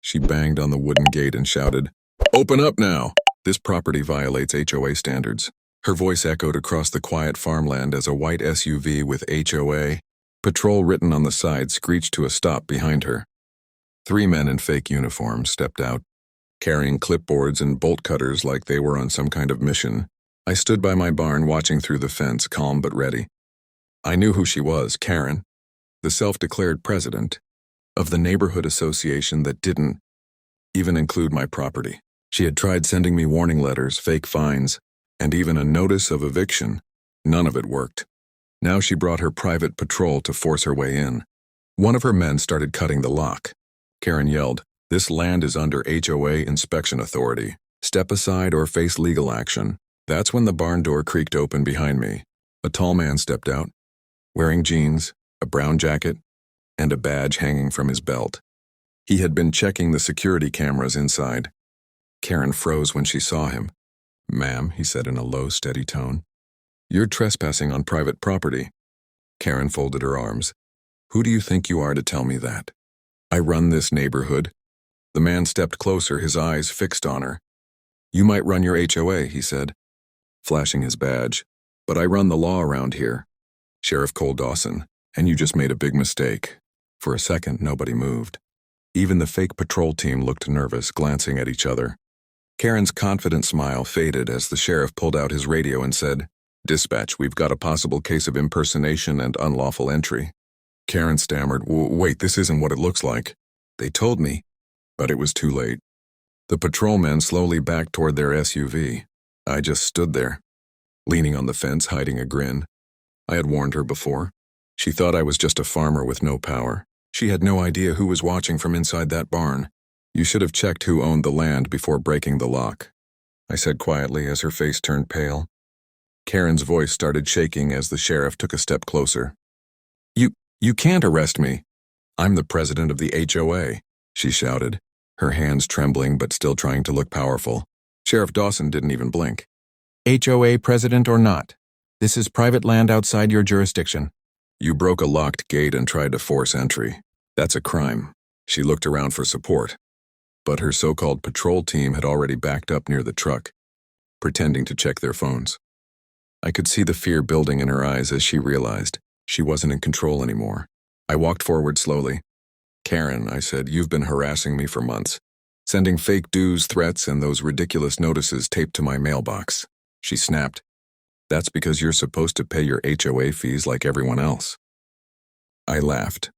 She banged on the wooden gate and shouted, "Open up now! This property violates HOA standards." Her voice echoed across the quiet farmland as a white SUV with HOA patrol written on the side screeched to a stop behind her. 3 men in fake uniforms stepped out, carrying clipboards and bolt cutters like they were on some kind of mission. I stood by my barn watching through the fence, calm but ready. I knew who she was, Karen, the self-declared president of the neighborhood association that didn't even include my property. She had tried sending me warning letters, fake fines, and even a notice of eviction. None of it worked. Now she brought her private patrol to force her way in. One of her men started cutting the lock. Karen yelled, "This land is under HOA inspection authority. Step aside or face legal action." That's when the barn door creaked open behind me. A tall man stepped out, wearing jeans, a brown jacket, and a badge hanging from his belt. He had been checking the security cameras inside. Karen froze when she saw him. "Ma'am," he said in a low, steady tone, "you're trespassing on private property." Karen folded her arms. "Who do you think you are to tell me that? I run this neighborhood." The man stepped closer, his eyes fixed on her. "You might run your HOA," he said, flashing his badge, "but I run the law around here. Sheriff Cole Dawson, and you just made a big mistake." For a second, nobody moved. Even the fake patrol team looked nervous, glancing at each other. Karen's confident smile faded as the sheriff pulled out his radio and said, "Dispatch, we've got a possible case of impersonation and unlawful entry." Karen stammered, "Wait, this isn't what it looks like." "They told me," but it was too late. The patrolmen slowly backed toward their SUV. I just stood there, leaning on the fence, hiding a grin. I had warned her before. She thought I was just a farmer with no power. She had no idea who was watching from inside that barn. "You should have checked who owned the land before breaking the lock," I said quietly as her face turned pale. Karen's voice started shaking as the sheriff took a step closer. You can't arrest me. I'm the president of the HOA," she shouted, her hands trembling but still trying to look powerful. Sheriff Dawson didn't even blink. "HOA president or not, this is private land outside your jurisdiction. You broke a locked gate and tried to force entry. That's a crime." She looked around for support, but her so-called patrol team had already backed up near the truck, pretending to check their phones. I could see the fear building in her eyes as she realized she wasn't in control anymore. I walked forward slowly. "Karen," I said, "you've been harassing me for months, sending fake dues, threats, and those ridiculous notices taped to my mailbox." She snapped, "That's because you're supposed to pay your HOA fees like everyone else." I laughed.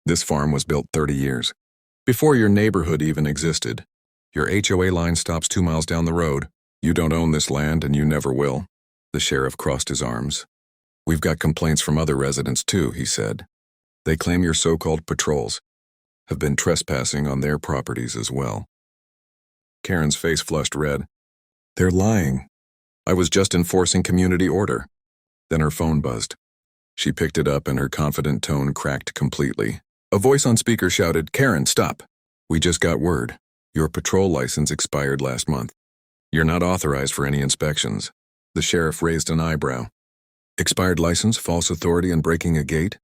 "This farm was built 30 years before your neighborhood even existed. Your HOA line stops 2 miles down the road. You don't own this land and you never will." The sheriff crossed his arms. "We've got complaints from other residents too," he said. "They claim your so-called patrols have been trespassing on their properties as well." Karen's face flushed red. "They're lying. I was just enforcing community order." Then her phone buzzed. She picked it up and her confident tone cracked completely. A voice on speaker shouted, "Karen, stop. We just got word. Your patrol license expired last month. You're not authorized for any inspections." The sheriff raised an eyebrow. "Expired license, false authority, and breaking a gate?"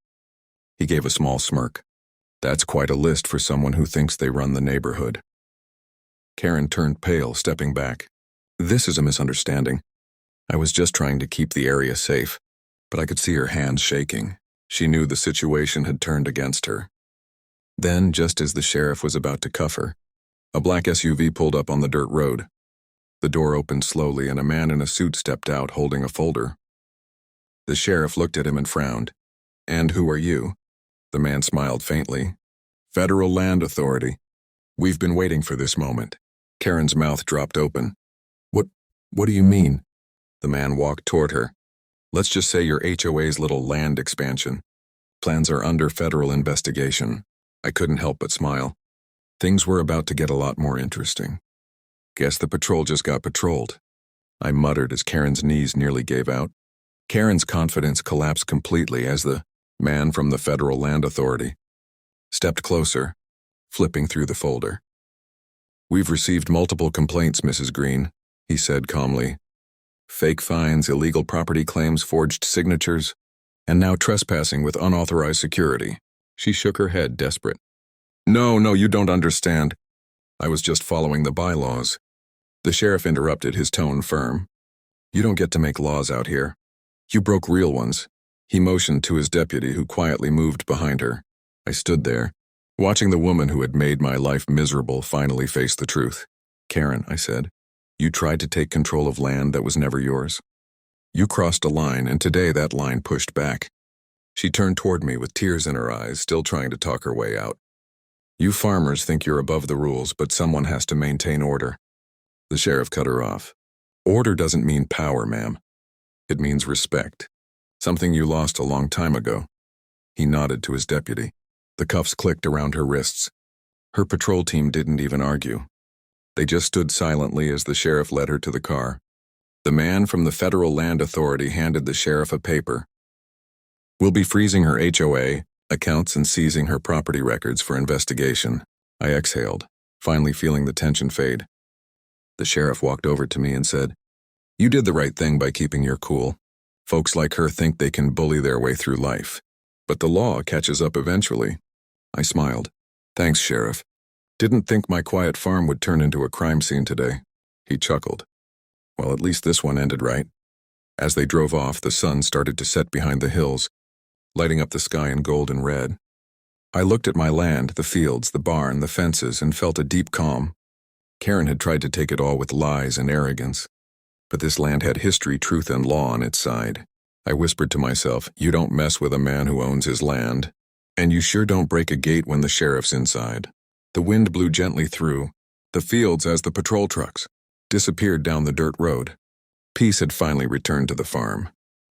He gave a small smirk. "That's quite a list for someone who thinks they run the neighborhood." Karen turned pale, stepping back. "This is a misunderstanding. I was just trying to keep the area safe." But I could see her hands shaking. She knew the situation had turned against her. Then, just as the sheriff was about to cuff her, a black SUV pulled up on the dirt road. The door opened slowly and a man in a suit stepped out holding a folder. The sheriff looked at him and frowned. "And who are you?" The man smiled faintly. "Federal Land Authority. We've been waiting for this moment." Karen's mouth dropped open. What do you mean?" The man walked toward her. "Let's just say your HOA's little land expansion plans are under federal investigation." I couldn't help but smile. Things were about to get a lot more interesting. "Guess the patrol just got patrolled," I muttered as Karen's knees nearly gave out. Karen's confidence collapsed completely as the man from the Federal Land Authority stepped closer, flipping through the folder. "We've received multiple complaints, Mrs. Green," he said calmly. "Fake fines, illegal property claims, forged signatures, and now trespassing with unauthorized security." She shook her head, desperate. No, you don't understand. I was just following the bylaws. The sheriff interrupted, his tone firm. You don't get to make laws out here. You broke real ones. He motioned to his deputy, who quietly moved behind her. I stood there, watching the woman who had made my life miserable finally face the truth. Karen, I said, you tried to take control of land that was never yours. You crossed a line, and today that line pushed back. She turned toward me with tears in her eyes, still trying to talk her way out. You farmers think you're above the rules, but someone has to maintain order. The sheriff cut her off. Order doesn't mean power, ma'am. It means respect. Something you lost a long time ago. He nodded to his deputy. The cuffs clicked around her wrists. Her patrol team didn't even argue. They just stood silently as the sheriff led her to the car. The man from the Federal Land Authority handed the sheriff a paper. We'll be freezing her HOA accounts and seizing her property records for investigation. I exhaled, finally feeling the tension fade. The sheriff walked over to me and said, You did the right thing by keeping your cool. Folks like her think they can bully their way through life. But the law catches up eventually. I smiled. Thanks, Sheriff. Didn't think my quiet farm would turn into a crime scene today. He chuckled. Well, at least this one ended right. As they drove off, the sun started to set behind the hills, lighting up the sky in gold and red. I looked at my land, the fields, the barn, the fences, and felt a deep calm. Karen had tried to take it all with lies and arrogance. But this land had history, truth, and law on its side. I whispered to myself, you don't mess with a man who owns his land. And you sure don't break a gate when the sheriff's inside. The wind blew gently through the fields as the patrol trucks disappeared down the dirt road. Peace had finally returned to the farm.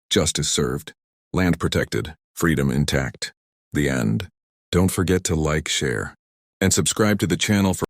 Justice served. Land protected. Freedom intact. The end. Don't forget to like, share, and subscribe to the channel for